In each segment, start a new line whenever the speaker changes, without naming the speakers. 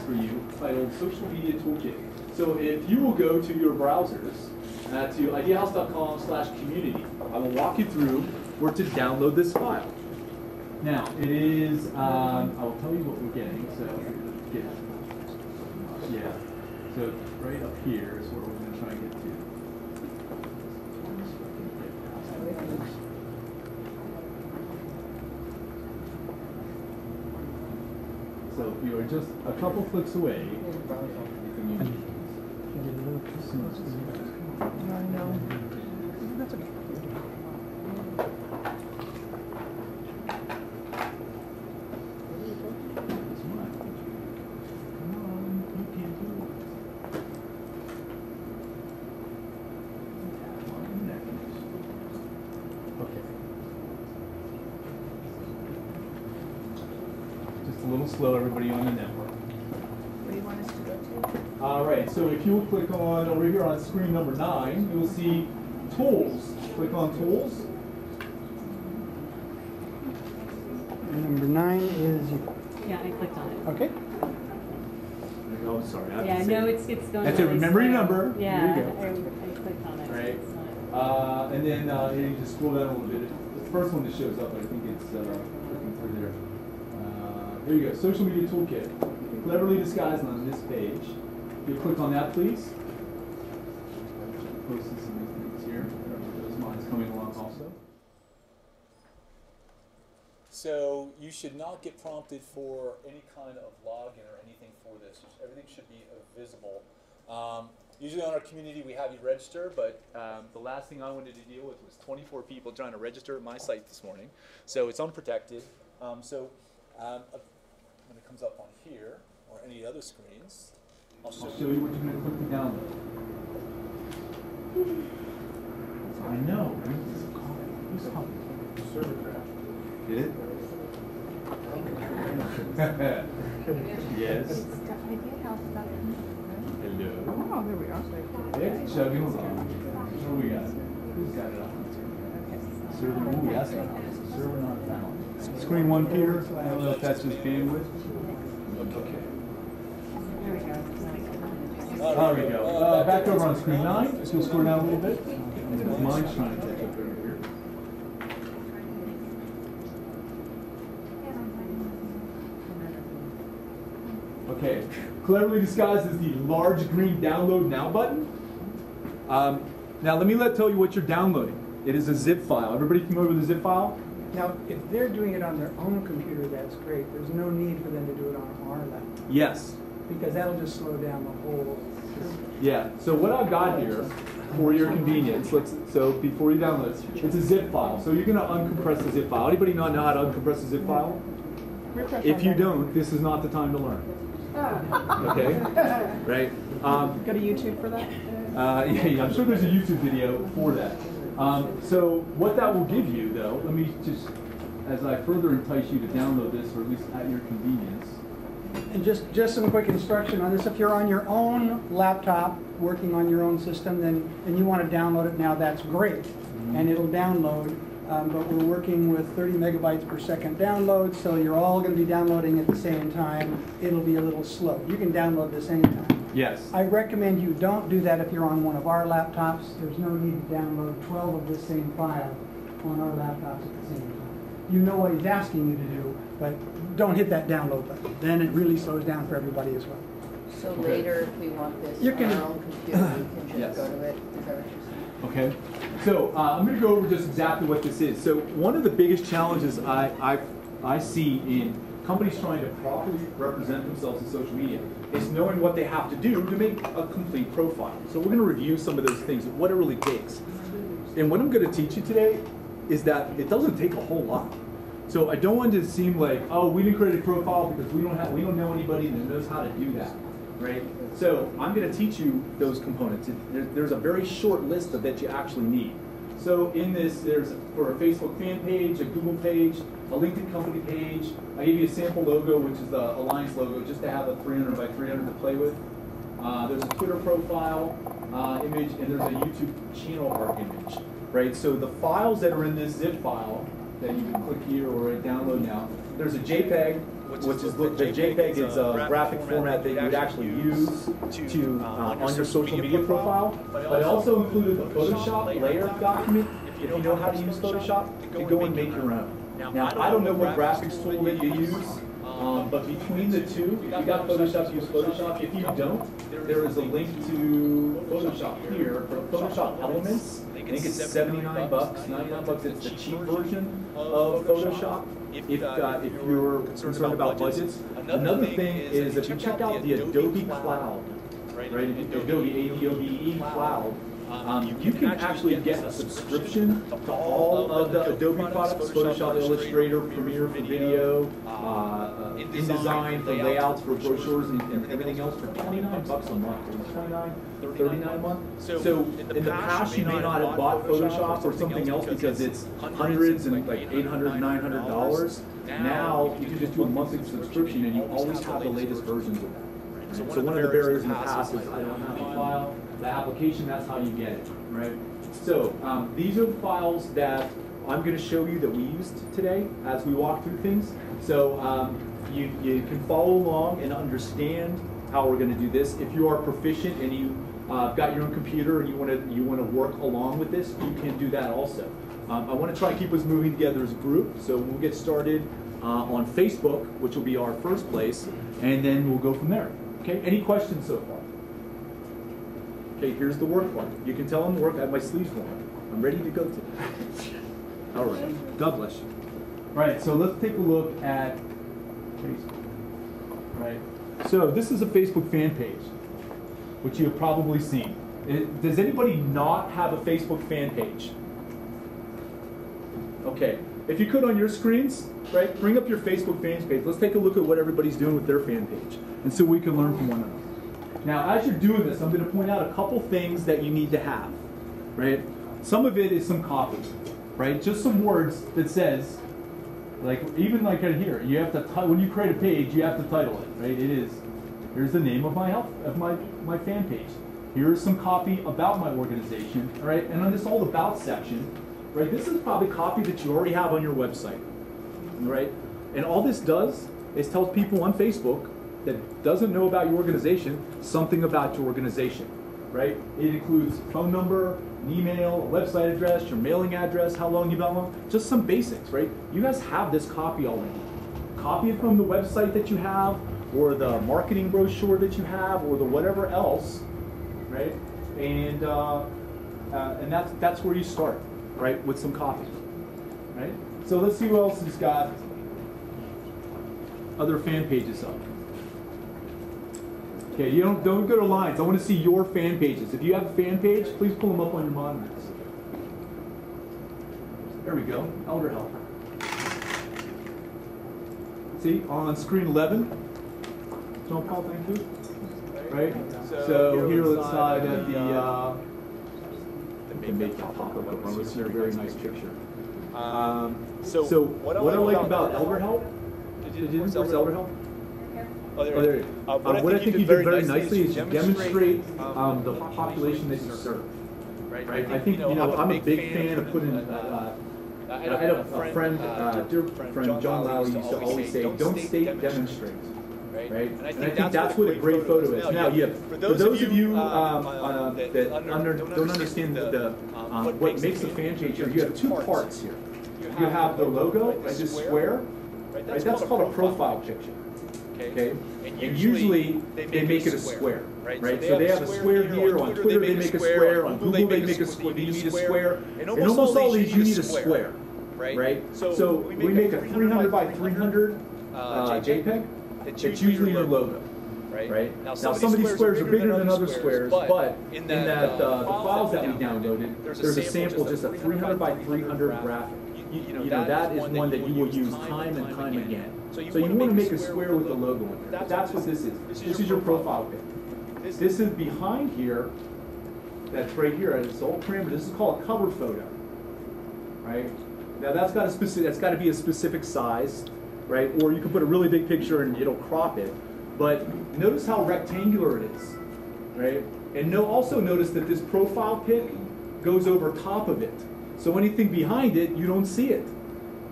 for you titled Social Media Toolkit. So if you will go to your browsers, to ideahouse.com/community, I will walk you through where to download this file. Now, it is, I will tell you what we're getting. So, so right up here is where we're going to try and get to. So you are just a couple clicks away. That's okay. A little slow, everybody on the network.
Where do you want us to go to?
All right, so if you will click on over here on screen number 9, you will see Tools. Click on Tools.
Number 9 is.
Yeah, I clicked on it.
Okay.
Oh, sorry.
Yeah, no, it's going.
That's it. Remember your number.
Yeah,
there you go.
I clicked on it.
Right. And then you just scroll down a little bit. The first one that shows up, I think it's looking through there. There you go, Social Media Toolkit. Cleverly disguised on this page. You click on that, please. Posting some of these things here. Those mine's coming along also. So you should not get prompted for any kind of login or anything for this. Everything should be visible. Usually on our community we have you register, but the last thing I wanted to deal with was 24 people trying to register at my site this morning. So it's unprotected. When it comes up on here or any other screens, I'll show you what you're going to click to download. I know. Server crash. Did it? Yes. Hello.
Oh, there we are.
It's chugging along. What do we got? Who's got it up? Server. Ooh, that's not. Server not found. Screen 1, Peter. I don't know if that's just bandwidth. Okay. There we go. Back over on screen 9. Just go scroll down a little bit. Mine's trying to catch up over here. Okay. Cleverly disguised as the large green download now button. Now let me tell you what you're downloading. It is a zip file. Everybody familiar with a zip file?
Now, if they're doing it on their own computer, that's great. There's no need for them to do it on our laptop.
Yes.
Because that'll just slow down the whole.
Yeah. So what I've got here, for your convenience, so before you download it, it's a zip file. So you're going to uncompress the zip file. Anybody not know how to uncompress a zip file? If you don't, this is not the time to learn. Okay? Right?
Go to YouTube for that?
Yeah, I'm sure there's a YouTube video for that. So what that will give you, though, let me just, as I further entice you to download this, or at least at your convenience.
And just some quick instruction on this. If you're on your own laptop, working on your own system, then and you want to download it now, that's great. Mm-hmm. And it'll download. But we're working with 30 megabytes per second download, so you're all going to be downloading at the same time. It'll be a little slow. You can download this anytime.
Yes.
I recommend you don't do that if you're on one of our laptops. There's no need to download 12 of the same file on our laptops at the same time. You know what he's asking you to do, but don't hit that download button. Then it really slows down for everybody as well.
So later, if we want this
You can-
on our own computer, we can just
Yes.
go to it. Is that what you're saying?
Okay, so I'm going to go over just exactly what this is. So one of the biggest challenges I see in companies trying to properly represent themselves in social media is knowing what they have to do to make a complete profile. So we're going to review some of those things, what it really takes. And what I'm going to teach you today is that it doesn't take a whole lot. So I don't want it to seem like, oh, we didn't create a profile because we don't know anybody that knows how to do that. Right? So I'm going to teach you those components. There's a very short list of that you actually need. So in this, there's for a Facebook fan page, a Google page, a LinkedIn company page. I gave you a sample logo, which is the Alliance logo, just to have a 300 by 300 to play with. There's a Twitter profile image, and there's a YouTube channel art image. Right? So the files that are in this zip file that you can click here or download now, there's a JPEG, which is the JPEG is a graphic format that you would actually use to on your social media profile. But I also included the Photoshop layer document. If you know how to use Photoshop, to go and make your own. Now, I don't know what graphics tool that you use, but between the two, if you got Photoshop, use Photoshop. If you don't, there is a link to Photoshop here for Photoshop Elements. I think it's $79, $99. It's the cheap version of Photoshop. If you're concerned about budgets. Another thing is if you check out the Adobe Cloud, right? Adobe ADOBE Cloud. You can actually get a subscription to all of the Adobe products, Photoshop, Illustrator, Premiere for video, InDesign for layouts, for brochures, and everything else for $29 a month. $29, $39 a month. So in the past, you may not have bought Photoshop or something else because it's hundreds and like $800, $900. Now you can just do a monthly subscription, and you always have the latest versions of that. Right? So one of the barriers in the past is I don't have a file. The application, that's how you get it, right? So these are the files that I'm going to show you that we used today as we walk through things. So you can follow along and understand how we're going to do this. If you are proficient and you got your own computer and you want to work along with this, you can do that also. I want to try and keep us moving together as a group. So we'll get started on Facebook, which will be our first place, and then we'll go from there. Okay. Any questions so far? Okay, here's the work one. You can tell I'm work. I have my sleeves on. I'm ready to go today. All right. God bless you. All right, so let's take a look at Facebook. Right. So this is a Facebook fan page, which you have probably seen. Does anybody not have a Facebook fan page? Okay. If you could on your screens, right, bring up your Facebook fan page. Let's take a look at what everybody's doing with their fan page, and so we can learn from one another. Now, as you're doing this, I'm going to point out a couple things that you need to have, right? Some of it is some copy, right? Just some words that says, like, even like right here, you have to, when you create a page, you have to title it, right? It is, here's the name of my fan page. Here's some copy about my organization, right? And on this all about section, right? This is probably copy that you already have on your website, right? And all this does is tells people on Facebook that doesn't know about your organization something about your organization, right? It includes phone number, an email, a website address, your mailing address, how long you've been on, just some basics, right? You guys have this copy already. Copy it from the website that you have, or the marketing brochure that you have, or the whatever else, right? And that's where you start, right? With some copy, right? So let's see who else has got other fan pages up. Okay, you don't go to lines. I want to see your fan pages. If you have a fan page, please pull them up on your monitors. There we go. Elder help. See, on screen 11. Don't call thank you. Right? So here let's side at the can make it pop up. Let's see a very nice picture. So what I like about Elder Help, where's Elder Help?
Oh, there it is.
What I think you did very nicely is you demonstrate the population that you serve. Right? I think, I'm a big fan of putting, I had a friend, dear friend, John Lowry, used to always say, don't state, demonstrate. Right? And I think that's what a great photo is. Now, for those of you that don't understand what makes a fan page here, you have two parts here. You have the logo, right, this square, right? That's called a profile picture. Okay, and usually they make it a square, right? So they have a square here, on Twitter they make a square, on Google they make a square, you need a square. In almost all these you need a square, right? So we make a 300 by 300 JPEG, it's usually your logo, right? Now some of these squares are bigger than other squares, but in that the files that we downloaded, there's a sample, just a 300 by 300 graphic. That is one that you will use time and time again. So you want to make a square with the logo in there. That's what this is. This is your profile pic. This is behind here. That's right here. It's all parameter. This is called a cover photo, right? Now that's got to be a specific size, right? Or you can put a really big picture and it'll crop it. But notice how rectangular it is, right? And also notice that this profile pic goes over top of it. So anything behind it, you don't see it,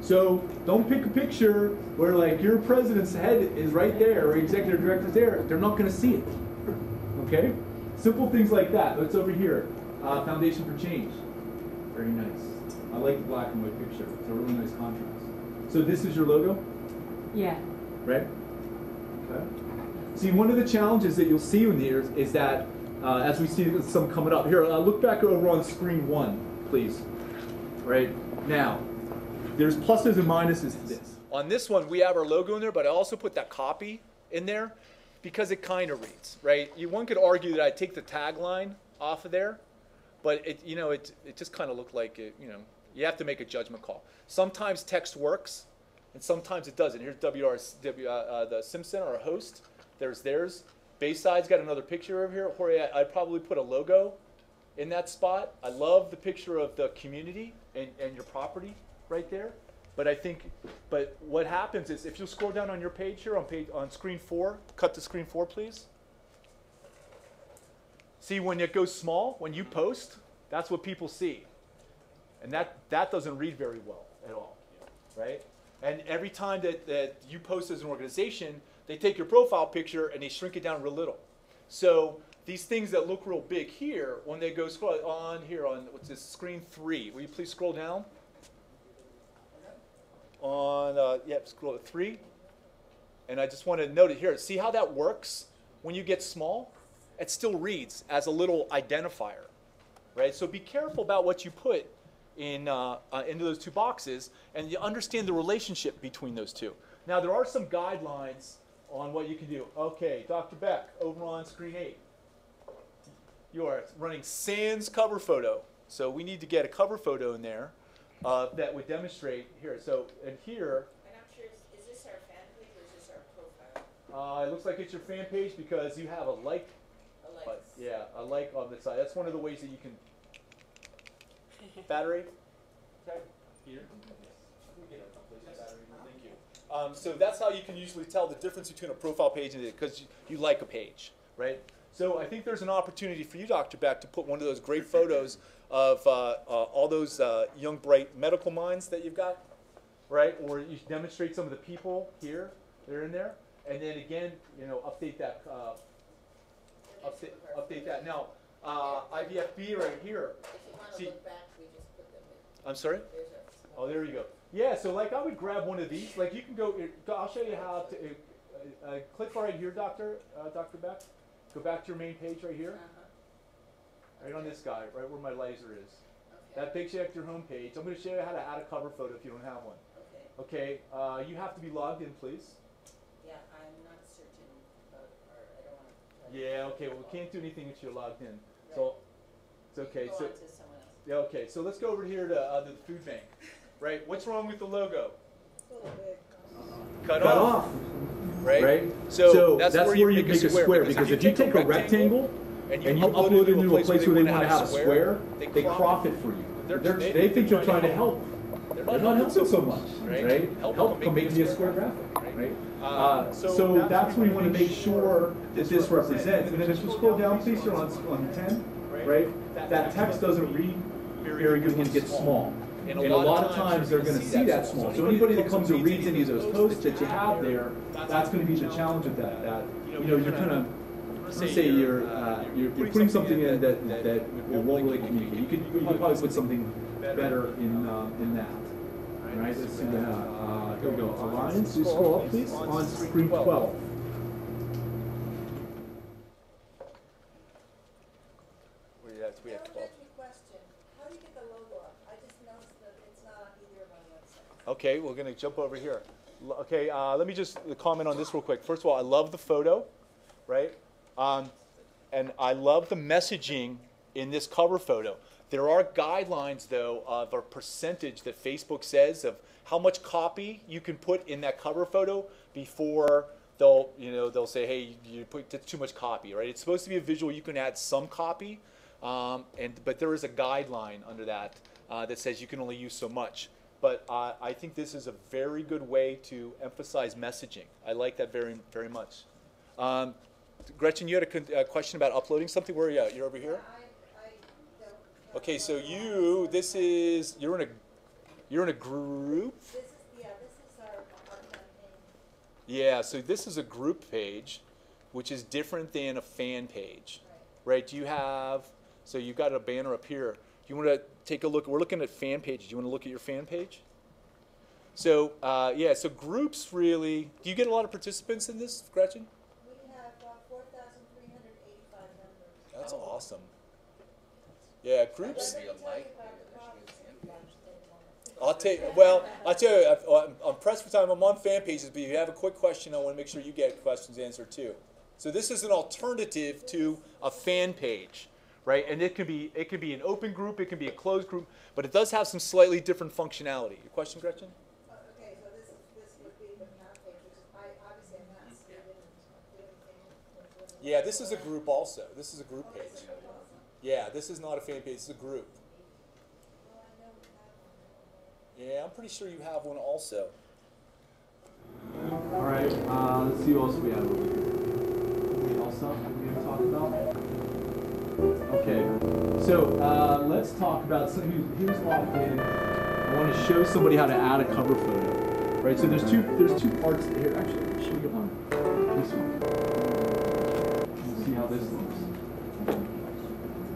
So don't pick a picture where like your president's head is right there or executive director's there. They're not going to see it. Okay? Simple things like that. What's over here? Foundation for Change. Very nice. I like the black and white picture. It's a really nice contrast. So this is your logo?
Yeah.
Right? Okay. See, one of the challenges that you'll see in here is that, as we see some coming up, here, look back over on screen 1, please. Right? Now, there's pluses and minuses to this. On this one, we have our logo in there, but I also put that copy in there because it kind of reads, right? One could argue that I take the tagline off of there, but it just kind of looked like it, you have to make a judgment call. Sometimes text works, and sometimes it doesn't. Here's the Simpson, our host. There's theirs. Bayside's got another picture over here. Jorge, I'd probably put a logo in that spot. I love the picture of the community and your property right there. But what happens is if you scroll down on your page here on screen 4, cut to screen 4, please. See, when it goes small, when you post, that's what people see. And that doesn't read very well at all, right? And every time that you post as an organization, they take your profile picture and they shrink it down real little. So these things that look real big here, when they go scroll on here on, what's this, screen 3, will you please scroll down? On, scroll to 3. And I just want to note it here. See how that works when you get small? It still reads as a little identifier, right? So be careful about what you put in, into those two boxes, and you understand the relationship between those two. Now, there are some guidelines on what you can do. Okay, Dr. Beck, over on screen 8. You are running sans cover photo. So we need to get a cover photo in there that would demonstrate here. So, and here.
And I'm sure, is this our fan page or is this our profile?
It looks like it's your fan page because you have a like. Yeah, a like on the side. That's one of the ways that you can. Battery? Okay. Here. Thank you. So that's how you can usually tell the difference between a profile page and it, because you like a page, right? So I think there's an opportunity for you, Dr. Beck, to put one of those great photos of all those young, bright medical minds that you've got, right? Or you demonstrate some of the people here that are in there, and then again, update that. Update that. Now, IVFB right here.
If you want to look back, we just put them in.
I'm sorry? Oh, there you go. Yeah, so like I would grab one of these. Like you can go, I'll show you how to, click right here, Dr. Beck. Go back to your main page right here. Right on this guy, right where my laser is. That takes you back to your home page. I'm going to show you how to add a cover photo if you don't have one. Okay, you have to be logged in, please.
Yeah, I'm not certain, or I don't want to.
Yeah, okay, well, we can't do anything until you're logged in. Right. So, it's okay.
Go
so,
on to someone else.
Yeah, okay, so let's go over here to the food bank. Right, what's wrong with the logo? Cut off. Right? So that's where you make a square. Because if you take a rectangle and you upload it into a place where they want to have a square, they crop it for you. They think they're trying to help. They're not helping so much, right? Help them make me a square graphic, right? So that's what we want to make sure that this represents. And then if you scroll down, please, you're on 10, right? That text doesn't read very good when it gets small. And a lot of times they're going to see that small. So anybody that comes and reads any of those posts that you have there, that's going to be the challenge of that. You're kind of, let's say you're putting something in that won't really communicate. You could probably put something better in that. Right? Let's see. Here we go. Alliance. You scroll up, please, on screen 12. We have 12. Okay, we're going to jump over here. Okay, let me just comment on this real quick. First of all, I love the photo, right? And I love the messaging in this cover photo. There are guidelines, though, of a percentage that Facebook says of how much copy you can put in that cover photo before they'll say, hey, you put too much copy, right? It's supposed to be a visual. You can add some copy, but there is a guideline under that that says you can only use so much. But I think this is a very good way to emphasize messaging. I like that very, very much. Gretchen, you had a question about uploading something. Where are you at? You're over here? Okay, so you're in a group.
This is
Yeah, so this is a group page, which is different than a fan page, right? Do you have, so you've got a banner up here. Do you want to take a look? We're looking at fan pages. Do you want to look at your fan page? So, yeah, so groups really, do you get a lot of participants in this, Gretchen?
We have 4,385 members.
That's awesome. Yeah, groups. I'll tell you, I'm pressed for time. I'm on fan pages, but if you have a quick question, I want to make sure you get questions answered too. So this is an alternative to a fan page, right? And it can be an open group, it can be a closed group, but it does have some slightly different functionality. Your question, Gretchen?
Okay, so this would be the fan page, which is obviously a mess. We didn't do anything.
Yeah, this is a group also. This is a group page. Yeah, this is not a fan page, it's a group.
Well, I know we have one.
Yeah, I'm pretty sure you have one also.
All right, let's see what else we have. Anything else we going to talk about? Okay, so let's talk about who's logged in. I want to show somebody how to add a cover photo, right? So there's two parts here. Actually, I'll show you this one. Let's see how this looks.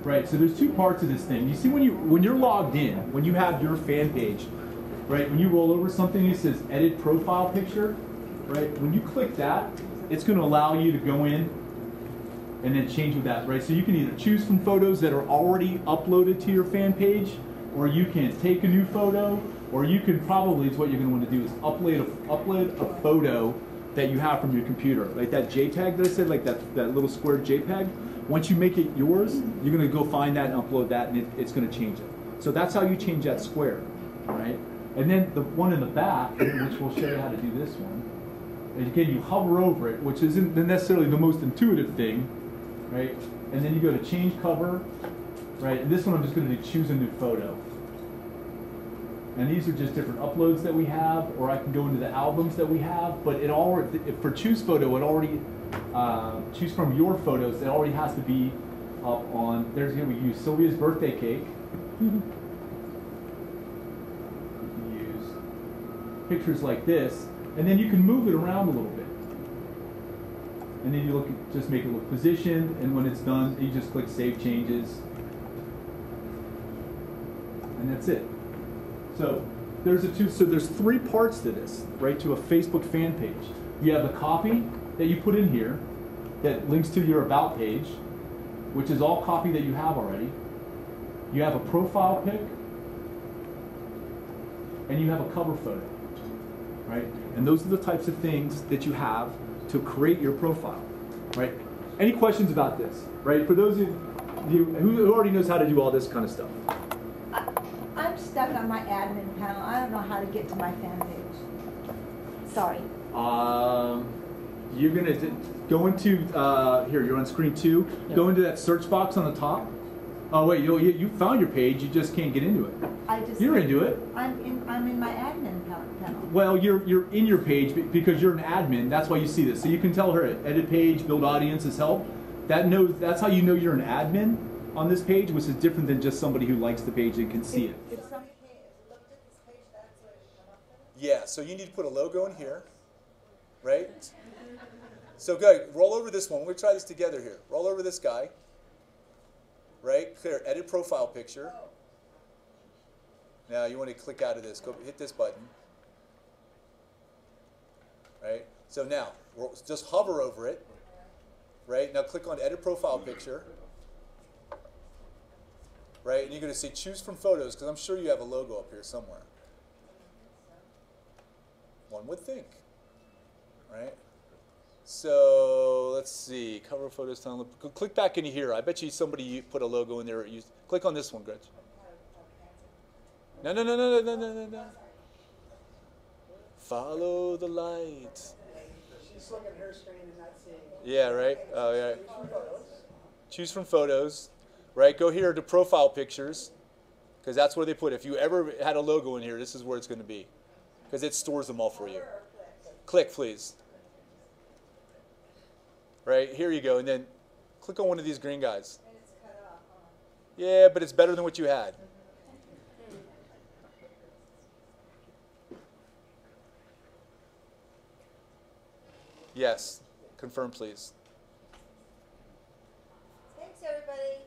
Right, so there's two parts of this thing. You see when you're logged in, when you have your fan page, right, when you roll over something, it says edit profile picture, right? When you click that, it's going to allow you to go in and then change with that, right? So you can either choose from photos that are already uploaded to your fan page, or you can take a new photo, or you can probably, what you're going to want to do is upload a photo that you have from your computer, like that JPEG that I said, like that little square JPEG. Once you make it yours, you're going to go find that and upload that, and it's going to change it. So that's how you change that square, right? And then the one in the back, which we'll show you how to do this one, and again, you hover over it, which isn't necessarily the most intuitive thing, right? And then you go to change cover, right? And this one I'm just going to do choose a new photo. And these are just different uploads that we have, or I can go into the albums that we have, but it all, for choose photo, it already, choose from your photos, it already has to be up on, there's here we use Sylvia's birthday cake. You can use pictures like this, and then you can move it around a little bit. And then you look at, just make it look positioned, and when it's done, you just click Save Changes. And that's it. So there's three parts to this, right, to a Facebook fan page. You have the copy that you put in here that links to your About page, which is all copy that you have already. You have a profile pic, and you have a cover photo, right? And those are the types of things that you have to create your profile, right? Any questions about this, right? For those of you who already knows how to do all this kind of stuff.
I'm stuck on my admin panel. I don't know how to get to my fan page. Sorry.
You're gonna go into here. You're on screen 2. Yep. Go into that search box on the top. Oh wait, you found your page. You just can't get into it. You're into it. I'm
in my admin panel.
Well, you're in your page because you're an admin. That's why you see this. So you can tell her edit page, build audiences, help. That's how you know you're an admin on this page, which is different than just somebody who likes the page and can see it. Yeah, so you need to put a logo in here, right? So good, roll over this one. We're going to try this together here. Roll over this guy, right? Clear, edit profile picture. Now you want to click out of this. Go hit this button, right? So now, just hover over it, right? Now click on edit profile picture. Right, and you're going to say choose from photos, because I'm sure you have a logo up here somewhere. One would think, right? So let's see, cover photos. Click back into here. I bet you somebody put a logo in there. Click on this one, Gretchen. No. Follow the light.
She's looking at her screen and not seeing.
Yeah, right. Oh, yeah. Choose from photos. Right, go here to profile pictures, because that's where they put it. If you ever had a logo in here, this is where it's going to be, because it stores them all for you. Click, please. Right, here you go, and then click on one of these green guys. Yeah, but it's better than what you had.
Yes. Confirm, please.
Thanks, everybody.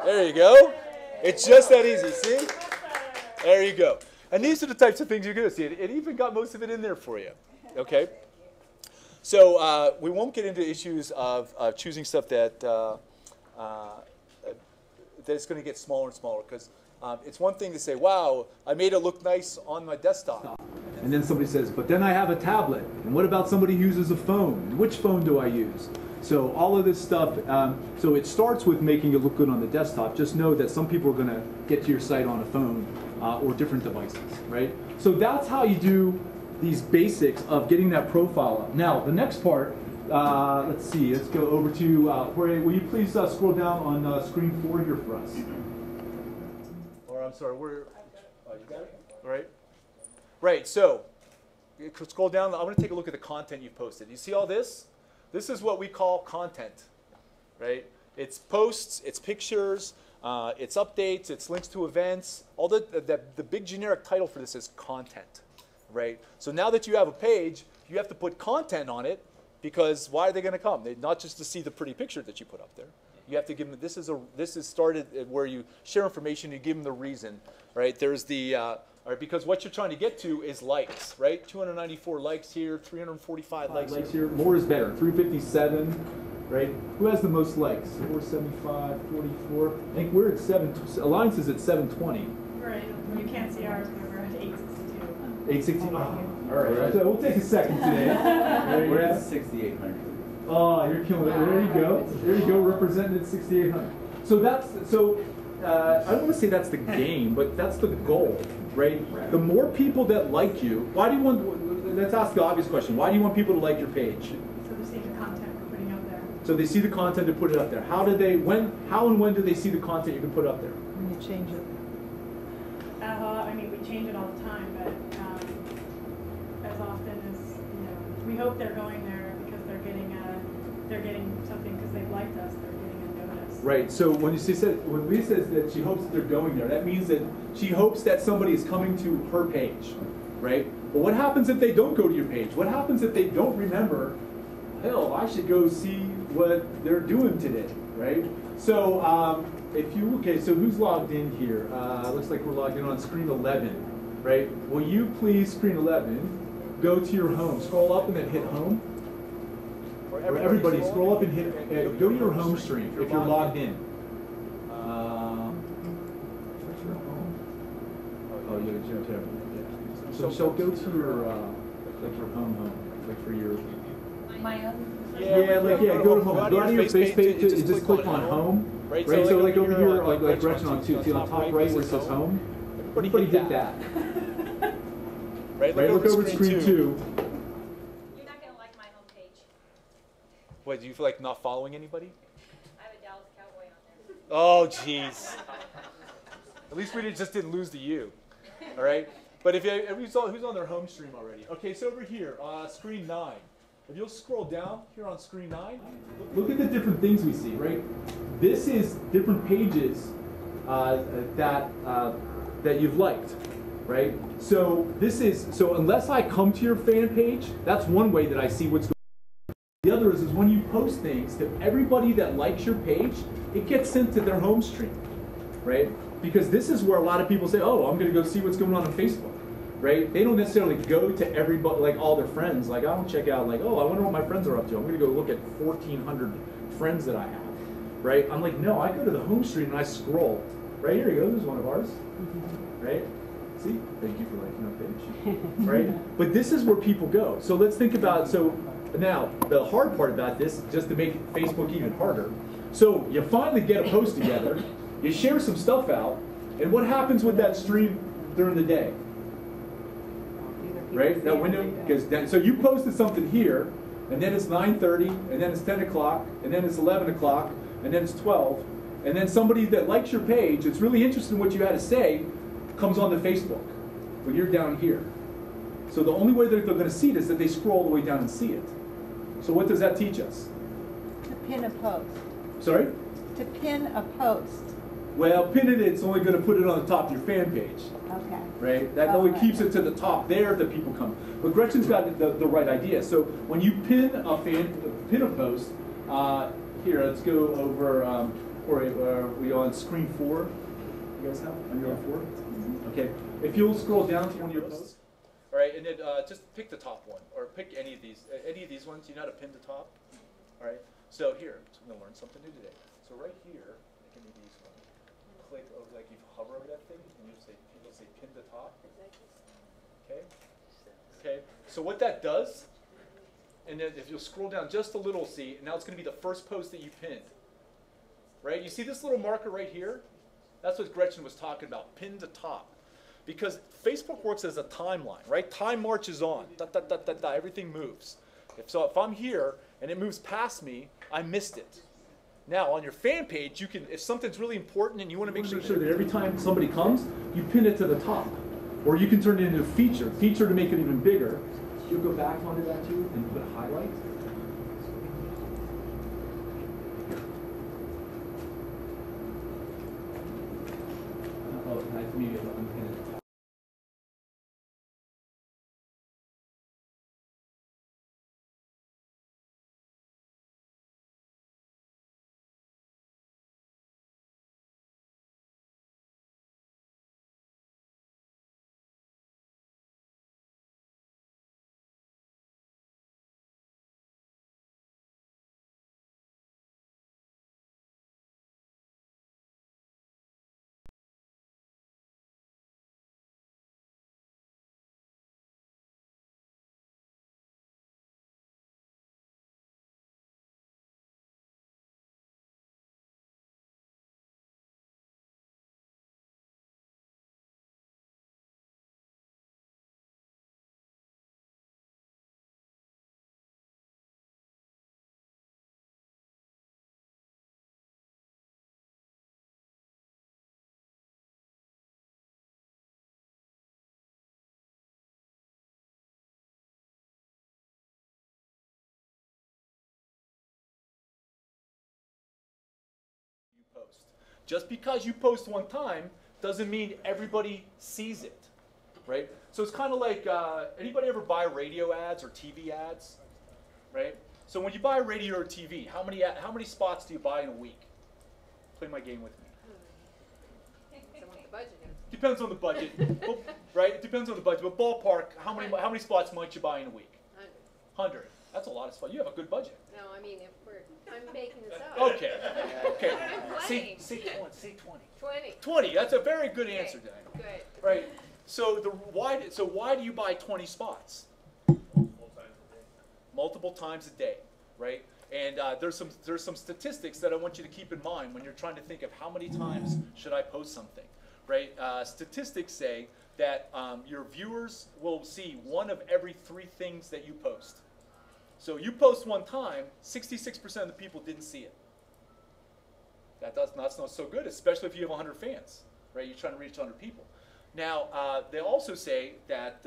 There you go. It's just that easy, see? There you go. And these are the types of things you're going to see. It even got most of it in there for you. Okay? So we won't get into issues of choosing stuff that's going to get smaller and smaller, because it's one thing to say, wow, I made it look nice on my desktop.
And then somebody says, but then I have a tablet. And what about somebody who uses a phone? And which phone do I use? So all of this stuff, so it starts with making it look good on the desktop. Just know that some people are going to get to your site on a phone or different devices, right? So that's how you do these basics of getting that profile up. Now, the next part, let's see, let's go over to, Jorge, will you please scroll down on screen 4 here for us? Or I'm sorry, where, oh, you got it? All right. Right, so you could scroll down. I'm going to take a look at the content you've posted. You see all this? This is what we call content, right? It's posts, it's pictures, it's updates, it's links to events. All the big generic title for this is content, right? So now that you have a page, you have to put content on it, because why are they going to come? Not just to see the pretty picture that you put up there. You have to give them, this is started where you share information, you give them the reason, right? There's the, all right, because what you're trying to get to is likes, right? 294 likes here, 345 likes here. More is better, 357, right? Who has the most likes? 475, 44. I think we're at 7, Alliance is at 720.
Right, you can't see ours, but we're at 862.
860, all right, so we'll take a second today.
We're at 6,800.
Oh, you're killing it. There you go. There you go, represented at 6,800. So that's, I don't want to say that's the game, but that's the goal, right? The more people that like you, why do you want, let's ask the obvious question, why do you want people to like your page?
So they see the content we're putting up there.
So they see the content and put it up there. How and when do they see the content you can put up there?
When you change it.
I mean, we change it all the time, but as often as, we hope they're going there because they're getting something because they've liked us, they're getting a notice.
Right, so when Lee says that she hopes that they're going there, that means that she hopes that somebody is coming to her page, right? But what happens if they don't go to your page? What happens if they don't remember, hell, I should go see what they're doing today, right? So so who's logged in here? Looks like we're logged in on screen 11, right? Will you please, screen 11, go to your home, scroll up and then hit home? Or everybody scroll up and hit, go to your home stream if you're logged in. Where's your home? Oh, you're terrible. Yeah. So go to your, like your home, like for your...
My own.
Go to home. Go out of your face page, and just click on home. Right, so like over here, like Gretchen on 2, see on top right where it says home? Everybody hit that. Right, look over screen 2.
You're not going to like my homepage.
What, do you feel like not following anybody?
I have a Dallas Cowboy on there.
Oh, jeez. At least we just didn't lose to you. All right? But who's on their home stream already? Okay, so over here, screen 9. If you'll scroll down here on screen 9,
look at the different things we see, right? This is different pages that you've liked, right? So unless I come to your fan page, that's one way that I see what's going on. The other is when you post things to everybody that likes your page, it gets sent to their home stream, right? Because this is where a lot of people say, oh, I'm going to go see what's going on Facebook. Right? They don't necessarily go to everybody, like all their friends. Like, I don't check out, like, oh, I wonder what my friends are up to. I'm going to go look at 1,400 friends that I have. Right? I'm like, no, I go to the home stream and I scroll. Right, here you go. There's one of ours. Right? See? Thank you for liking our page. Right? But this is where people go. So let's think about, so now, the hard part about this, just to make Facebook even harder. So you finally get a post together, you share some stuff out, and what happens with that stream during the day? Right? That window, because so you posted something here, and then it's 9:30, and then it's 10 o'clock, and then it's 11 o'clock, and then it's 12, and then somebody that likes your page, it's really interested in what you had to say, comes onto Facebook, when you're down here. So the only way that they're going to see it is that they scroll all the way down and see it. So what does that teach us?
To pin a post.
Sorry?
To pin a post.
Well, pinning it's only going to put it on the top of your fan page,
Okay.
right? That
Oh,
only
right.
keeps it to the top there that people come. But Gretchen's got the right idea. So when you pin a post, here, let's go over, are we on screen 4? You guys have? On your own 4?
Mm-hmm.
Okay. If you'll scroll down to one of your posts. All right, and then just pick the top one, or pick any of these ones. You know how to pin the top? All right. So here, I'm going to learn something new today. So right here, give me these ones. Click over, like you hover over that thing, and you'll say pin the top. Okay. Okay. So what that does, and then if you'll scroll down just a little, see, now it's going to be the first post that you pinned. Right? You see this little marker right here? That's what Gretchen was talking about. Pin to top. Because Facebook works as a timeline, right? Time marches on. Da, da, da, da, da, everything moves. If I'm here and it moves past me, I missed it. Now, on your fan page, you can, if something's really important and you want to make sure that every time somebody comes, you pin it to the top. Or you can turn it into a feature to make it even bigger. You'll go back onto that too and put a highlight. Oh, nice media unpin it. Post. Just because you post one time doesn't mean everybody sees it, right? So it's kind of like, anybody ever buy radio ads or TV ads, right? So when you buy radio or TV, how many spots do you buy in a week? Play my game with me. Depends on the budget, right? It depends on the budget, but ballpark, how many spots might you buy in a week? 100. That's a lot of spots. You have a good budget.
No, I mean, I'm making this up.
Okay. Okay. Say 20.
20.
20. That's a very good answer,
Okay.
Daniel.
Good.
Right. So why do you buy 20 spots? Multiple times a day, right? And there's some statistics that I want you to keep in mind when you're trying to think of how many times should I post something, right? Statistics say that your viewers will see 1 of every 3 things that you post. So you post one time, 66% of the people didn't see it. That's not so good, especially if you have 100 fans, right? You're trying to reach 100 people. Now, they also say that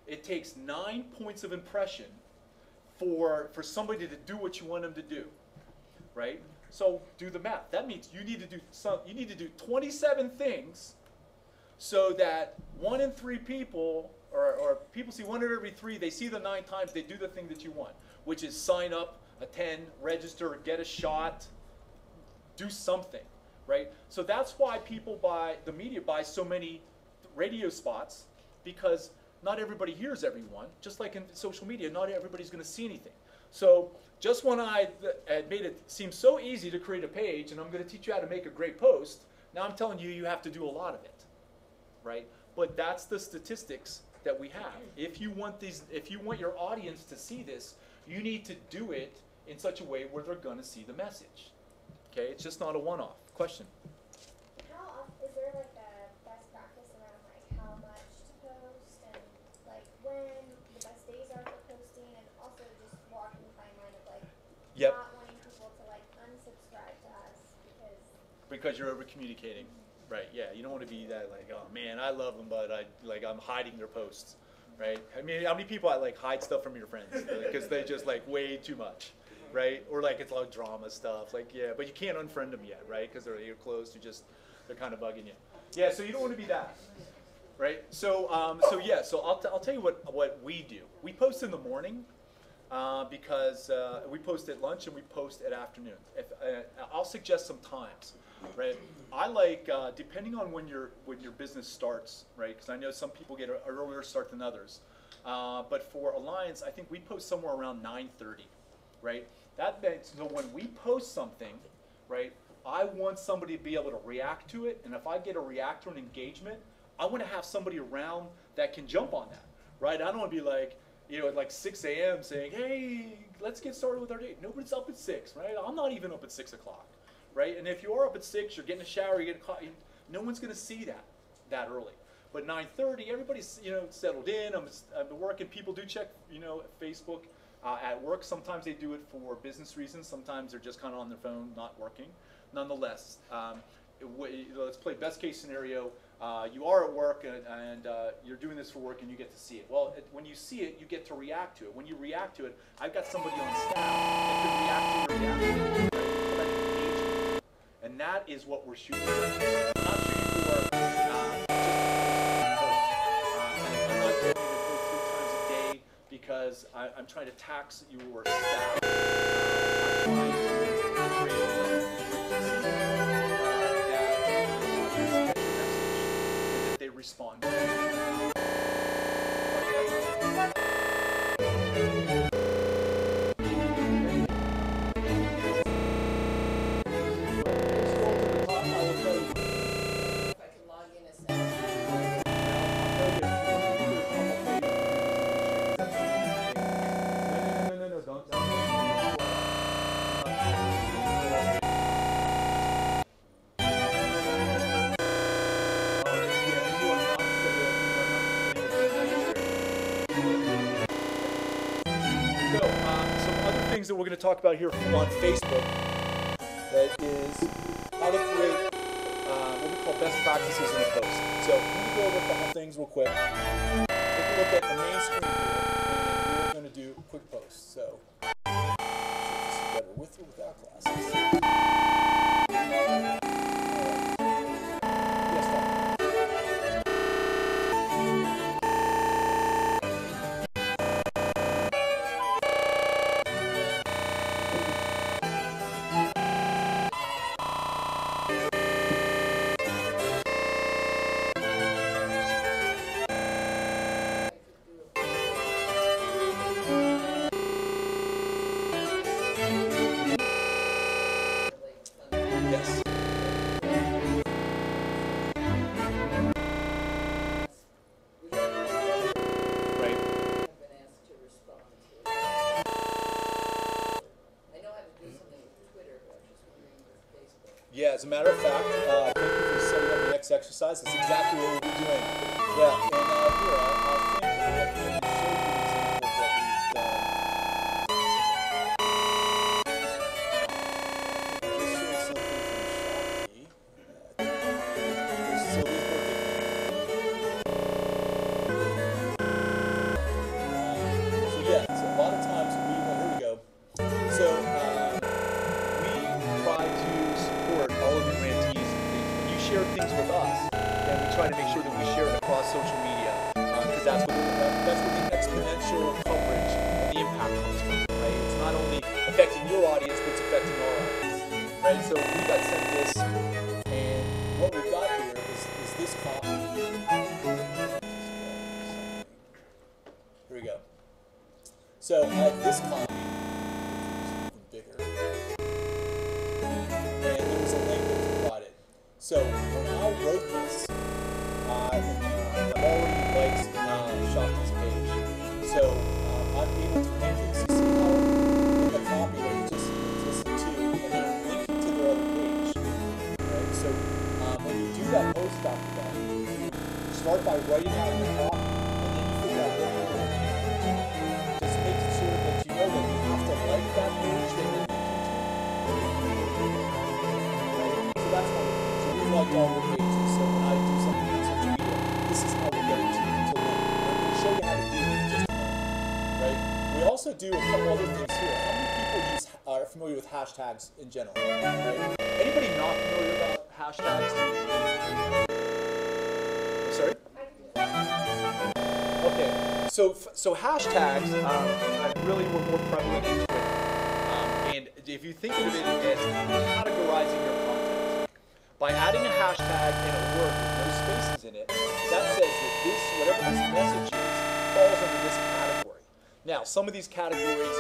it takes 9 points of impression for somebody to do what you want them to do, right? So do the math. That means you need to do 27 things so that 1 in 3 people, or people see 1 in every 3, they see the 9 times, they do the thing that you want, which is sign up, attend, register, get a shot, do something, right? So that's why the media buys so many radio spots, because not everybody hears everyone. Just like in social media, not everybody's going to see anything. So just when I had made it seem so easy to create a page, and I'm going to teach you how to make a great post, now I'm telling you, you have to do a lot of it, right? But that's the statistics that we have. If you want your audience to see this, you need to do it in such a way where they're going to see the message. Okay, it's just not a one-off. Question?
How often, is there like a best practice around like how much to post and like when the best days are for posting, and also just walking the fine line of like not wanting people to like unsubscribe to us because
you're over communicating. Right, yeah, you don't want to be that like, oh man, I love them, but I'm hiding their posts, right? I mean, how many people like hide stuff from your friends because they just like way too much, right? Or like it's like drama stuff, like yeah, but you can't unfriend them yet, right? Because you're close. You just they're kind of bugging you. Yeah, so you don't want to be that, right? So so I'll tell you what we do. We post in the morning because we post at lunch and we post at afternoon. I'll suggest some times, right? I like depending on when your business starts, right? Because I know some people get an earlier start than others. But for Alliance, I think we post somewhere around 9:30, right? That means so when we post something, right, I want somebody to be able to react to it. And if I get a react or an engagement, I want to have somebody around that can jump on that, right? I don't want to be like, you know, at like 6 a.m. saying, hey, let's get started with our day. Nobody's up at 6, right? I'm not even up at 6 o'clock, right? And if you are up at 6, you're getting a shower, you're getting coffee, no one's going to see that early. But 9:30, everybody's, you know, settled in. I've been working. People do check, you know, Facebook at work. Sometimes they do it for business reasons. Sometimes they're just kind of on their phone, not working. Nonetheless, let's play best case scenario. You are at work and you're doing this for work and you get to see it. Well, when you see it, you get to react to it. When you react to it, I've got somebody on staff that can react to your reaction. Right? And that is what we're shooting for. I'm not shooting for just I'm not doing it 3 times a day because I'm trying to tax your staff. I'm trying to create a they respond. That we're going to talk about here on Facebook, that is how to create what we call best practices in a post. So let me go over a couple things real quick. Take a look at the main screen here, and we're going to do a quick post. So this is better with or without glasses. Yes, Tom. Yeah, as a matter of fact, thank you for setting up the next exercise. That's exactly what we'll be doing. Yeah, and here, I think I can show you an example of what we've done. Just show something from Shopee. So we've so yeah, so a lot of times here we go. So we try to support all of the grantees. When you share things with us, then we try to make sure that we share it across social media, because that's where the exponential coverage and the impact comes from, right? It's not only affecting your audience, but it's affecting our audience, right? So we got sent this, and what we've got here is this copy. Here we go. So this copy, bigger, and there was a link that was provided. So when I wrote this, I've already liked Shopee's page. So I'm able to link this. You see how in the copy where you just listen to, and then linking to their other page. Right? So when you do that post after that, you start by writing out your copy, and then you figure out what you're going to do. Just making sure that you know that you have to like that page that you're linking to. Right? So that's one of the things. So we like all your pages. So when I do something on social media, this is how we get it to link. I'm going to show you how to do it in just a moment. Right? We also do a couple other things here. How many people are familiar with hashtags in general? Right? Anybody not familiar about hashtags? Sorry? Okay, so hashtags really were more prevalent into it. And if you think of it as categorizing your content, by adding a hashtag in a word with no spaces in it, that says that this, whatever this message is, falls under this category. Now, some of these categories.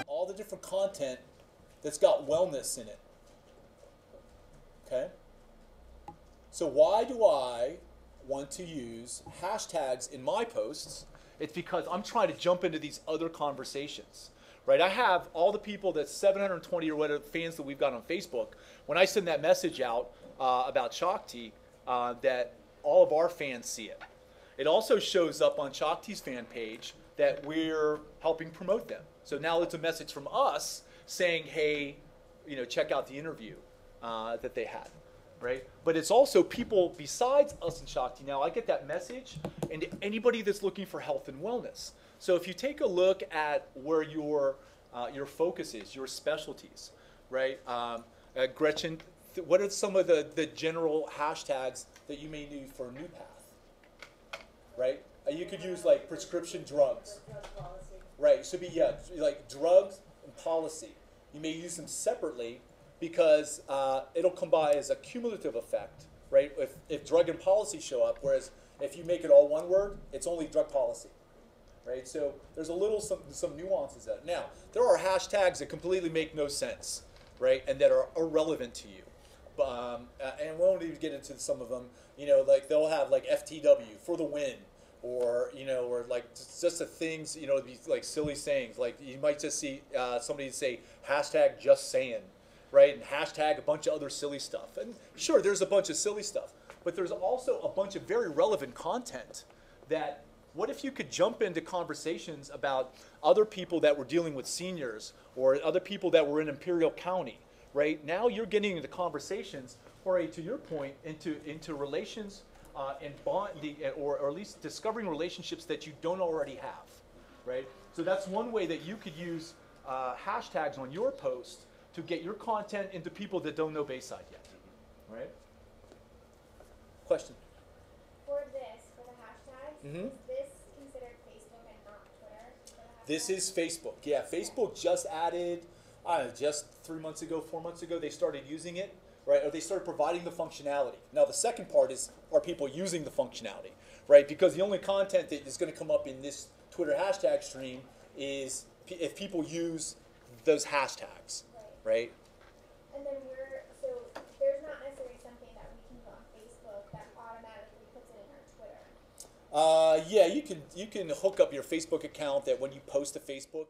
All the different content that's got wellness in it. Okay? So why do I want to use hashtags in my posts? It's because I'm trying to jump into these other conversations. Right? I have all the people that's 720 or whatever fans that we've got on Facebook. When I send that message out about Shakti, that all of our fans see it. It also shows up on Shakti's fan page that we're helping promote them. So now it's a message from us saying, hey, you know, check out the interview that they had, right? But it's also people besides us and Shakti. Now I get that message, and anybody that's looking for health and wellness. So if you take a look at where your focus is, your specialties, right? Gretchen, what are some of the general hashtags that you may need for a new path, right? You could use like prescription drugs. Right, so be, yeah, like drugs and policy. You may use them separately because it'll come by as a cumulative effect, right? If drug and policy show up, whereas if you make it all one word, it's only drug policy, right? So there's a little, some nuances there. Now, there are hashtags that completely make no sense, right? And that are irrelevant to you. And we won't even get into some of them. You know, like they'll have like FTW, for the win. Or, you know, or like just the things, you know, these like silly sayings. Like you might just see somebody say hashtag just saying, right? And hashtag a bunch of other silly stuff. And sure, there's a bunch of silly stuff. But there's also a bunch of very relevant content that, what if you could jump into conversations about other people that were dealing with seniors or other people that were in Imperial County, right? Now you're getting into conversations, or to your point, into relations and bonding, or at least discovering relationships that you don't already have, right? So that's one way that you could use hashtags on your post to get your content into people that don't know Bayside yet, right? Question?
For the hashtags, is this considered Facebook and not Twitter?
This is Facebook. Yeah, Facebook just added, I don't know, just 3 months ago, 4 months ago, they started using it. Right, or they started providing the functionality. Now the second part is, are people using the functionality, right? Because the only content that is going to come up in this Twitter hashtag stream is if people use those hashtags, right?
And then so there's not necessarily something that we can put on Facebook that automatically puts it in our Twitter.
Yeah, you can hook up your Facebook account that when you post to Facebook.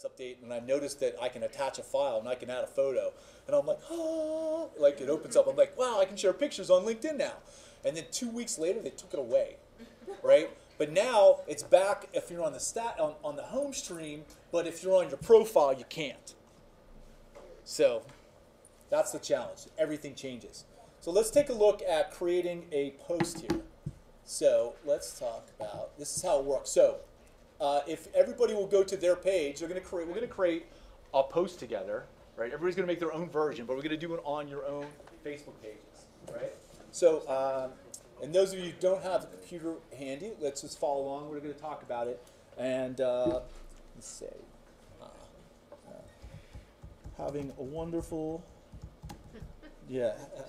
Update, and I noticed that I can attach a file and I can add a photo, and I'm like, oh, like it opens up. I'm like, wow, I can share pictures on LinkedIn now. And then 2 weeks later, they took it away, right? But now it's back if you're on the on the home stream, but if you're on your profile, you can't. So that's the challenge. Everything changes. So let's take a look at creating a post here. So let's talk about, this is how it works. So if everybody will go to their page, we're going to create a post together, right? Everybody's going to make their own version, but we're going to do it on your own Facebook pages, right? So, and those of you who don't have the computer handy, let's just follow along. We're going to talk about it. And let's say, having a wonderful,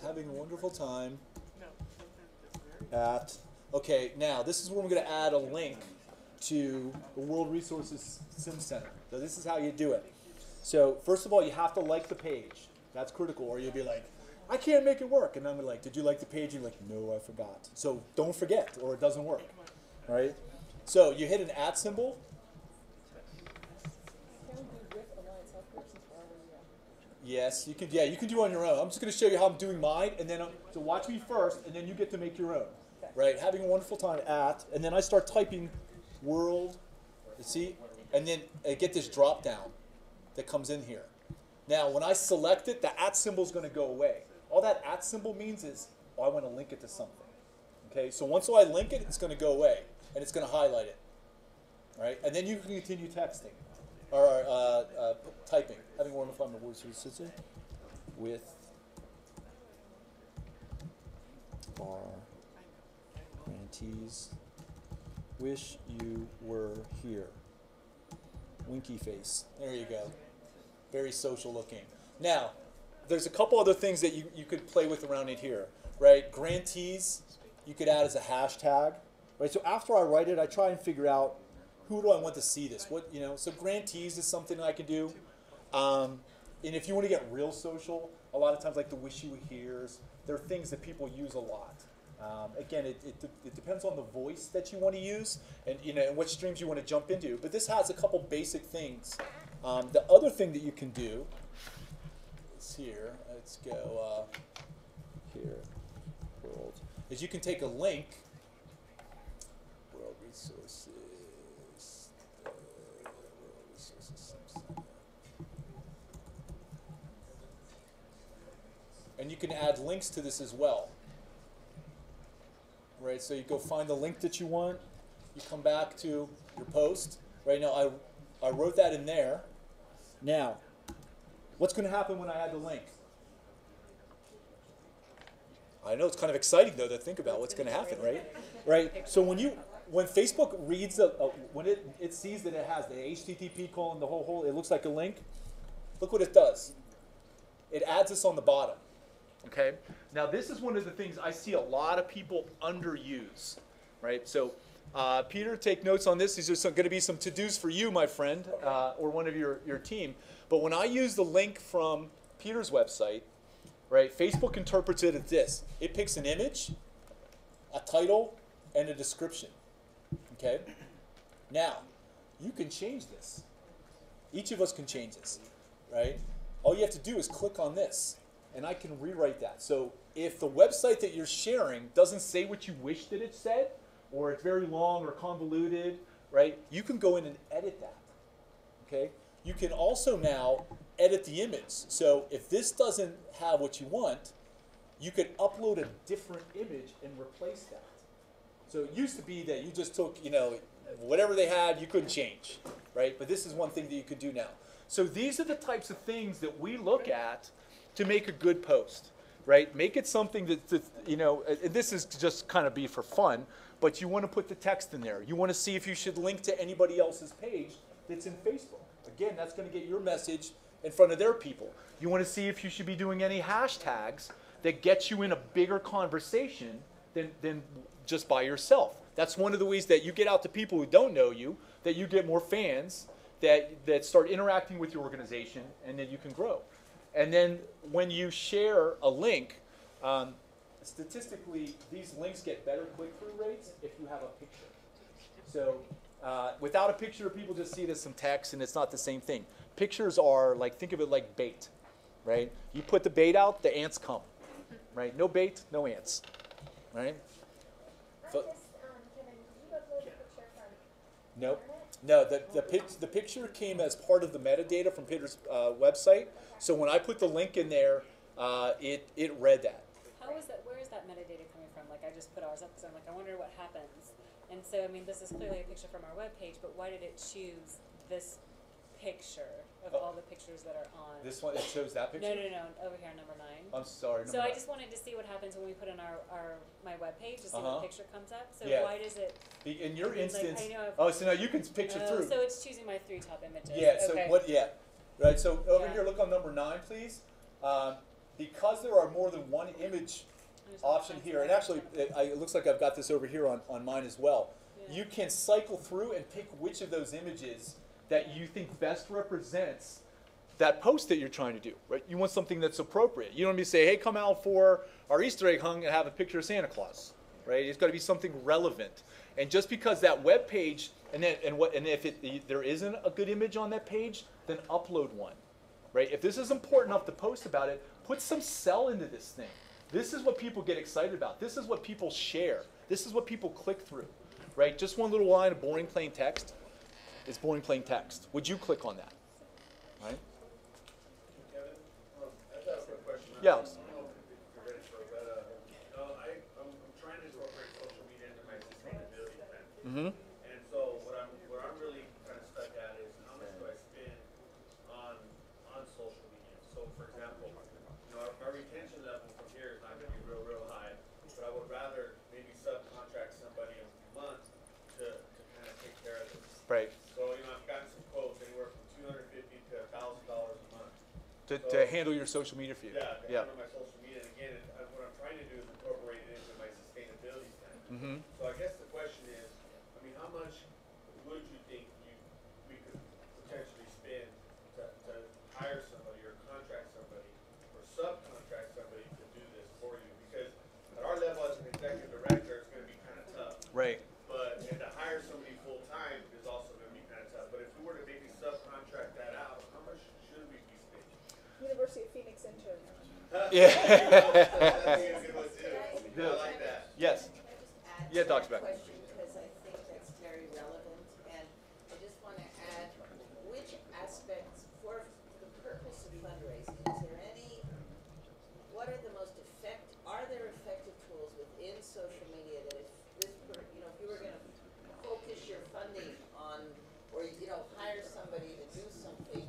having a wonderful time at, okay, now this is where we're going to add a link to the World Resources Sim Center. So this is how you do it. So first of all, you have to like the page. That's critical, or you'll be like, I can't make it work. And I'm like, did you like the page? You're like, no, I forgot. So don't forget, or it doesn't work. All right? So you hit an @ symbol. Yes, you can. Yeah, you can do it on your own. I'm just going to show you how I'm doing mine, and then so watch me first, and then you get to make your own. Right? Having a wonderful time at, and then I start typing world. You see, and then I get this drop down that comes in here. Now, when I select it, the @ symbol is going to go away. All that @ symbol means is, oh, I want to link it to something. Okay, so once I link it, it's going to go away, and it's going to highlight it. All right, and then you can continue texting or typing. Having a wonderful time with our grantees. Wish you were here. Winky face. There you go. Very social looking. Now, there's a couple other things that you could play with around it here, right? Grantees, you could add as a hashtag, right? So after I write it, I try and figure out who do I want to see this? What, you know, so grantees is something I can do. And if you want to get real social, a lot of times like the wish you were here's, there are things that people use a lot. Again, it depends on the voice that you want to use and, you know, and what streams you want to jump into. But this has a couple basic things. The other thing that you can do is here. Let's go here. World. Is you can take a link. World Resources. World Resources. And you can add links to this as well. Right, so you go find the link that you want. You come back to your post. Right now, I wrote that in there. Now, what's going to happen when I add the link? I know it's kind of exciting though to think about what's going to happen, right? Right. So when Facebook reads when it sees that it has the HTTP : the whole, it looks like a link. Look what it does. It adds this on the bottom. Okay. Now this is one of the things I see a lot of people underuse, right? So Peter, take notes on this. These are going to be some to-dos for you, my friend, or one of your team. But when I use the link from Peter's website, right, Facebook interprets it as this. It picks an image, a title, and a description. Okay. Now you can change this. Each of us can change this, right? All you have to do is click on this. And I can rewrite that. So if the website that you're sharing doesn't say what you wish that it said, or it's very long or convoluted, right, you can go in and edit that. Okay? You can also now edit the image. So if this doesn't have what you want, you could upload a different image and replace that. So it used to be that you just took, you know, whatever they had, you couldn't change, right? But this is one thing that you could do now. So these are the types of things that we look at to make a good post, right? Make it something that you know, and this is just kind of be for fun, but you want to put the text in there. You want to see if you should link to anybody else's page that's in Facebook. Again, that's going to get your message in front of their people. You want to see if you should be doing any hashtags that get you in a bigger conversation than just by yourself. That's one of the ways that you get out to people who don't know you, that you get more fans, that start interacting with your organization, and then you can grow. And then when you share a link, statistically, these links get better click-through rates if you have a picture. So without a picture, people just see it as some text, and it's not the same thing. Pictures are like, think of it like bait, right? You put the bait out, the ants come, right? No bait, no ants, right?
Kevin, did you upload the picture from
Nope.
internet?
No, the picture came as part of the metadata from Peter's website. So when I put the link in there, it read that.
how is that, where is that metadata coming from? Like, I just put ours up because I'm like, I wonder what happens. And so, I mean, this is clearly a picture from our webpage, but why did it choose this picture of all the pictures that are on?
This one, it shows that picture?
No, over here, number 9.
I'm sorry,
So
number
I
9.
just wanted to see what happens when we put in my webpage to see what picture comes up. So
Yeah.
why does it?
In your
It's like,
instance,
I know
oh, so now you can picture through.
So it's choosing my 3 top images.
Yeah, so
okay.
right, so over
Yeah.
here, look on number 9, please. Because there are more than one image option here, and actually, it looks like I've got this over here on mine as well.
Yeah.
You can cycle through and pick which of those images that you think best represents that post that you're trying to do, right? You want something that's appropriate. You don't want me to say, hey, come out for our Easter egg hunt and have a picture of Santa Claus, right? It's got to be something relevant. And just because that web page, and if there isn't a good image on that page, then upload one, right? If this is important enough to post about it, put some sell into this thing. This is what people get excited about. This is what people share. This is what people click through, right? Just one little line of boring plain text is boring plain text. Would you click on that, right?
Kevin, I've got a quick question.
Yeah.
I don't know if you're ready for it, but I'm trying to incorporate social media into my sustainability plan.
Mm-hmm.
And so what I'm really kind of stuck at is how much do I spend on social media? So for example, our retention level from here is not going to be real high, but I would rather maybe subcontract somebody a month to kind of take care of this.
Right.
So I've gotten some quotes anywhere from $250 to $1,000 a month.
To handle your social media for you.
Yeah, to handle my social media. And again, what I'm trying to do is incorporate it into my sustainability plan.
Mm-hmm.
So I guess the question is, how much would you think we could potentially spend to hire somebody or contract somebody or subcontract somebody to do this for you? Because at our level as an executive director, it's going to be kind of tough.
Right.
But and to hire somebody full time is also going to be kind of tough. But if we were to maybe subcontract that out, how much should we be spending?
University of Phoenix intern.
Yeah.
That's a good one too. I like that.
Yes. Yeah, Dr. Beck.
Question, because I think that's very relevant, and I just want to add, which aspects, for the purpose of fundraising, is there any, what are the most are there effective tools within social media that if this, if you were going to focus your funding on, or hire somebody to do something,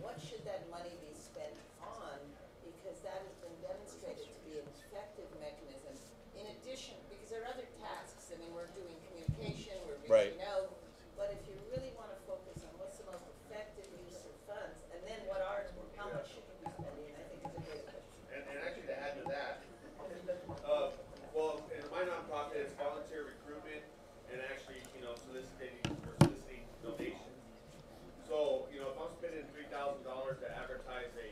what should that money be spent on? Because that has been demonstrated to be an effective mechanism. In addition, because there are other tasks. I mean, we're doing communication, we're reaching out. But if you really want to focus on what's the most effective use of funds, and then how much should you be spending, I think is a great question.
And actually to add to that, well, in my nonprofit, it's volunteer recruitment and actually, soliciting donations. So, if I'm spending $3,000 to advertise a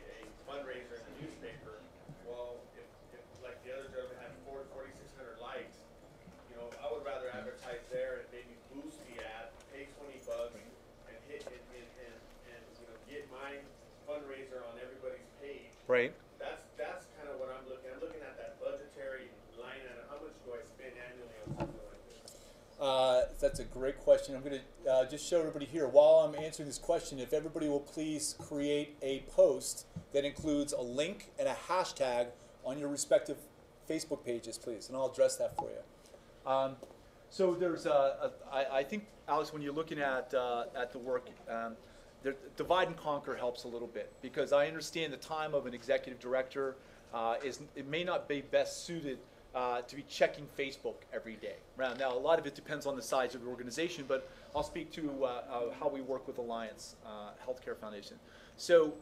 fundraiser in the newspaper, well, if like the other gentleman had 4,600 likes, I would rather advertise there and maybe boost the ad, pay $20 and hit and get my fundraiser on everybody's page.
Right.
That's kind of what I'm looking. I'm looking at that budgetary line item. How much do I spend annually on something like this?
That's a great question. I'm going to just show everybody here. While I'm answering this question, if everybody will please create a post that includes a link and a hashtag on your respective Facebook pages, please, and I'll address that for you. So there's, I think, Alex, when you're looking at the work, divide and conquer helps a little bit, because I understand the time of an executive director it may not be best suited to be checking Facebook every day. Now, a lot of it depends on the size of the organization, but I'll speak to how we work with Alliance Healthcare Foundation. So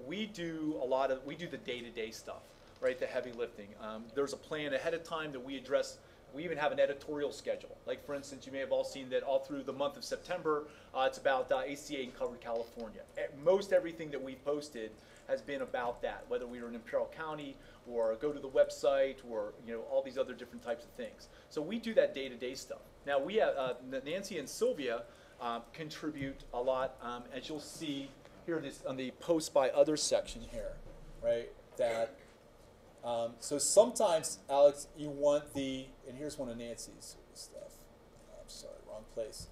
we do the day-to-day stuff, right? The heavy lifting. There's a plan ahead of time that we address. We even have an editorial schedule. Like, for instance, you may have all seen that all through the month of September, it's about ACA in covered California. Most everything that we've posted has been about that, whether we were in Imperial County or go to the website or all these other different types of things. So we do that day-to-day stuff. Now, we have Nancy and Sylvia contribute a lot, as you'll see here on the post by others section here, right? That. So sometimes, Alex, you want and here's one of Nancy's stuff. I'm sorry, wrong place.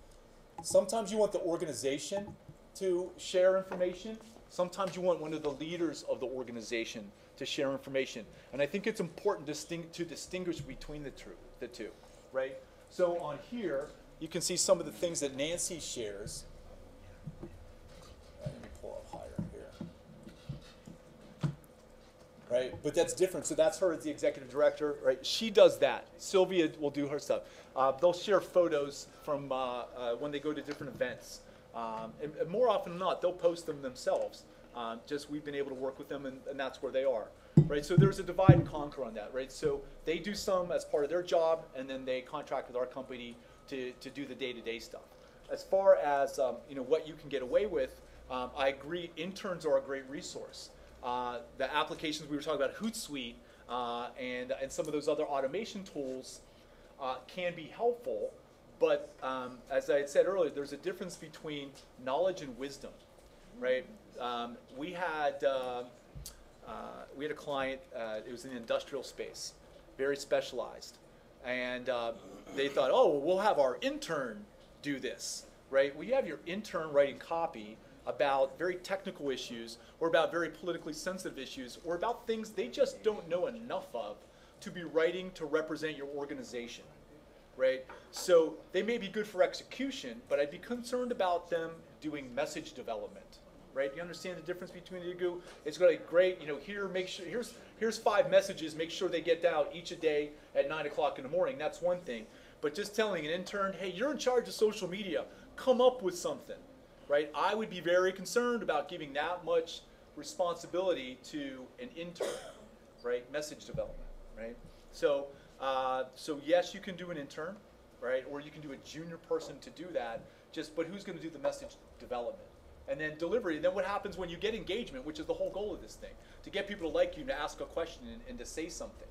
Sometimes you want the organization to share information, Sometimes you want one of the leaders of the organization to share information. And I think it's important to distinguish between the two, right? So on here, you can see some of the things that Nancy shares. Let me pull up higher here. Right, but that's different. So that's her as the executive director, right? She does that. Sylvia will do her stuff. They'll share photos from when they go to different events. And more often than not, they'll post them themselves. Just we've been able to work with them, and that's where they are, right? So there's a divide and conquer on that, right? So they do some as part of their job, and then they contract with our company to do the day-to-day stuff. As far as what you can get away with, I agree. Interns are a great resource. The applications we were talking about, Hootsuite, and some of those other automation tools can be helpful. But as I had said earlier, there's a difference between knowledge and wisdom, right? We had a client. It was in the industrial space, very specialized, and they thought, oh, well, we'll have our intern do this, right? Well, you have your intern writing copy about very technical issues, or about very politically sensitive issues, or about things they just don't know enough of to be writing to represent your organization. Right? So they may be good for execution, but I'd be concerned about them doing message development. Right? You understand the difference between the two? It's going to be great. Here, make sure here's 5 messages. Make sure they get out each a day at 9 o'clock in the morning. That's one thing. But just telling an intern, hey, you're in charge of social media. Come up with something. Right? I would be very concerned about giving that much responsibility to an intern. Right? Message development. Right? So yes, you can do an intern, right? Or you can do a junior person to do that. But who's going to do the message development? And then delivery. And then what happens when you get engagement, which is the whole goal of this thing, to get people to like you, to ask a question and to say something,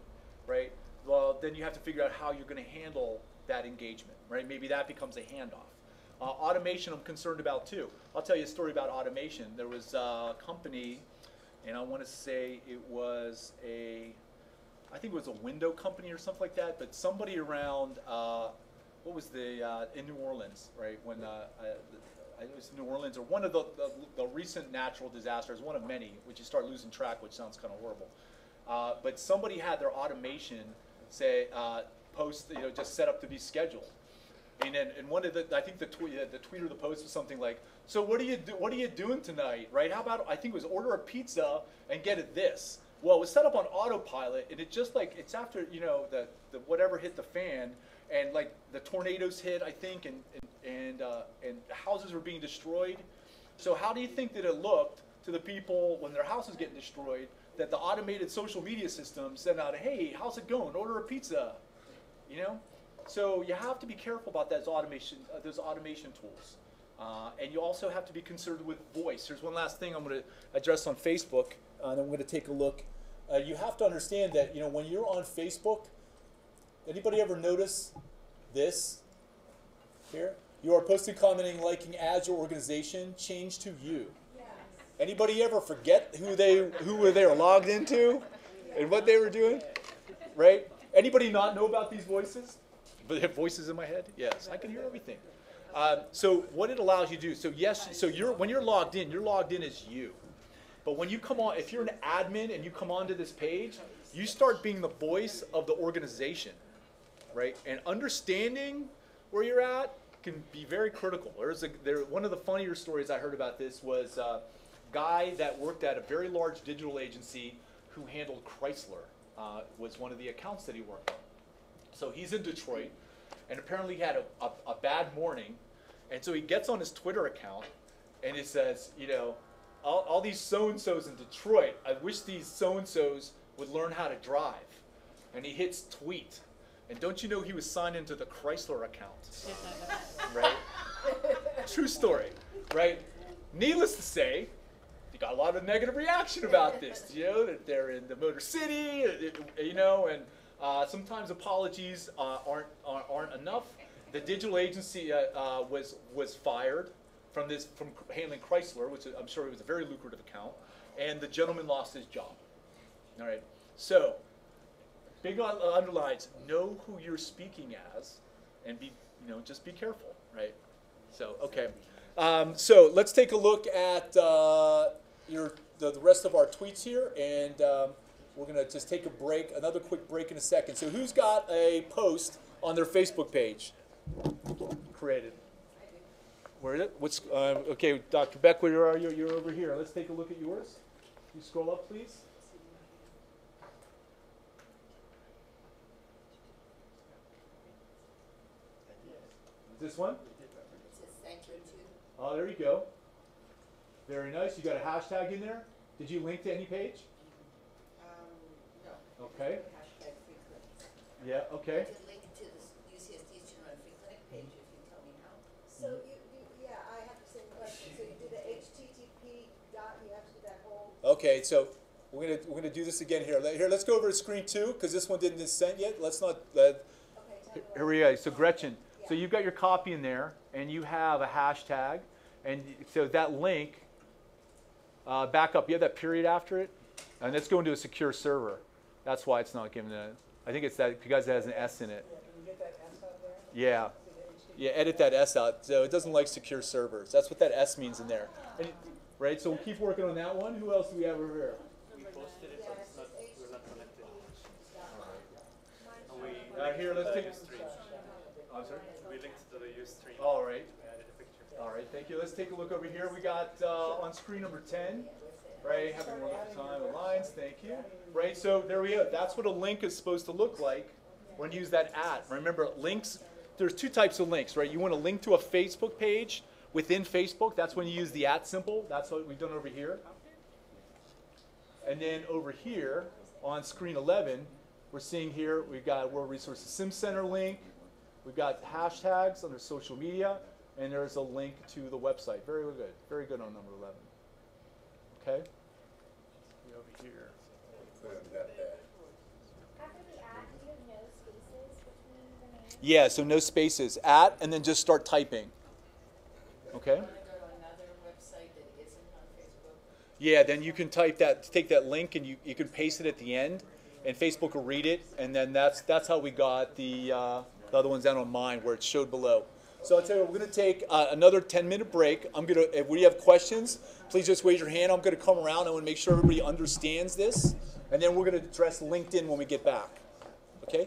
right? Well, then you have to figure out how you're going to handle that engagement, right? Maybe that becomes a handoff. Automation, I'm concerned about too. I'll tell you a story about automation. There was a company, and I want to say it was I think it was a window company or something like that, but somebody around, what was in New Orleans, right? When it was New Orleans, or one of the recent natural disasters, one of many, which you start losing track, which sounds kind of horrible. But somebody had their automation say, post, just set up to be scheduled. And one of I think the tweet or the post was something like, so what are you doing tonight, right? How about, I think it was order a pizza and get it this. Well, it was set up on autopilot, and it just like, it's after, the whatever hit the fan, and like the tornadoes hit, I think, and houses were being destroyed. So how do you think that it looked to the people when their house was getting destroyed, that the automated social media system sent out, hey, how's it going? Order a pizza, So you have to be careful about those automation tools. And you also have to be concerned with voice. Here's one last thing I'm going to address on Facebook, and I'm going to take a look. You have to understand that when you're on Facebook, anybody ever notice this here? You are posting, commenting, liking ads your organization changed to you. Yes. Anybody ever forget who they were logged into and what they were doing? Right? Anybody not know about these voices? But they have voices in my head? Yes, I can hear everything. So what it allows you to do, when you're logged in as you. But when you come on, if you're an admin and you come onto this page, you start being the voice of the organization, right? And understanding where you're at can be very critical. One of the funnier stories I heard about this was a guy that worked at a very large digital agency who handled Chrysler, was one of the accounts that he worked on. So he's in Detroit, and apparently he had a bad morning, and so he gets on his Twitter account, and it says, all these so-and-sos in Detroit, I wish these so-and-sos would learn how to drive. And he hits tweet. And don't you know he was signed into the Chrysler account? Right? True story, right? Needless to say, you got a lot of negative reaction about this, that they're in the Motor City, and sometimes apologies aren't enough. The digital agency was fired from handling Chrysler, which I'm sure it was a very lucrative account, and the gentleman lost his job. All right, so big underlines: know who you're speaking as, and just be careful, right? So okay, so let's take a look at the rest of our tweets here, and we're going to just take a break, another quick break in a second. So who's got a post on their Facebook page created? Where is it? What's okay, Dr. Beck, where are you? You're over here. Let's take a look at yours. Can you scroll up, please? This one? Oh, there you go. Very nice. You got a hashtag in there. Did you link to any page?
No.
Okay.
Hashtag free clinics.
Yeah, okay.
I could link to the UCSD Student Run Free Clinic page if you tell me how.
So yeah, I have the same question. So you do the HTTP dot, you have to do that whole.
Okay, so we're gonna do this again here. Here, let's go over to screen 2 because this one didn't get sent yet. Let's not. Here we go. So Gretchen, so you've got your copy in there, and you have a hashtag, and so that link. Back up. You have that period after it, and it's going to a secure server. That's why it's not given a. I think it's that because it has an S in it.
Yeah, can you get that S out there?
Yeah. Yeah, edit that S out. So it doesn't like secure servers. That's what that S means in there. And right? So we'll keep working on that one. Who else do we have over here?
We posted it, but it's not, we're not connected.
Here, let's take.
I'm sorry? We linked to the Ustream.
All right.
We added a picture.
All right, thank you. Let's take a look over here. We got on screen number 10, right? Having a wonderful time with lines. Thank you. Right, so there we go. That's what a link is supposed to look like when you use that at. Remember, links, there's two types of links, right? You want to link to a Facebook page within Facebook. That's when you use the at symbol. That's what we've done over here. And then over here on screen 11, we're seeing here, we've got a World Resources Sim Center link. We've got hashtags under social media. And there's a link to the website. Very good. Very good on number 11. Okay? Over here.
After the at, do you have no spaces between the names?
Yeah, so no spaces. At, and then just start typing. Okay?
Want to go to another website that isn't on Facebook?
Yeah, then you can type that, take that link, and you can paste it at the end, and Facebook will read it, and then that's how we got the other ones down on mine, where it showed below. So I'll tell you, we're going to take another 10-minute break. If we have questions, please just raise your hand. I'm going to come around. I want to make sure everybody understands this. And then we're going to address LinkedIn when we get back. Okay?